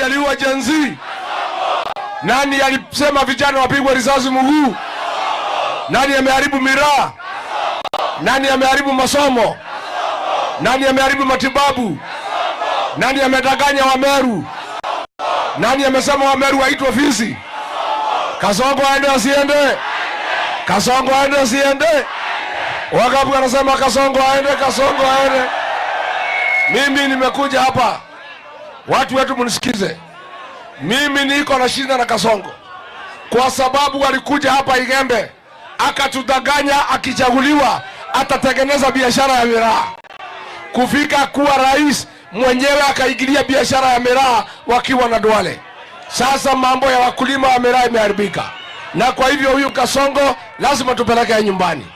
aliua Gen Z? Nani alisema vijana wapigwe risasi mguu? Nani ameharibu miraa? Nani ameharibu masomo? Nani ameharibu matibabu? Nani amedanganya Wameru? Nani amesema Wameru waitwe fisi? Kasongo aende asiende? Kasongo aende asiende? Wangapi wanasema Kasongo aende? Kasongo aende. Mimi nimekuja hapa, watu wetu mnisikize. Mimi niko na shida na Kasongo kwa sababu alikuja hapa Igembe akatudanganya akichaguliwa atatengeneza biashara ya miraa. Kufika kuwa rais mwenyewe akaigilia biashara ya miraa wakiwa na Duale. Sasa mambo ya wakulima wa miraa imeharibika, na kwa hivyo huyu Kasongo lazima tupeleke nyumbani.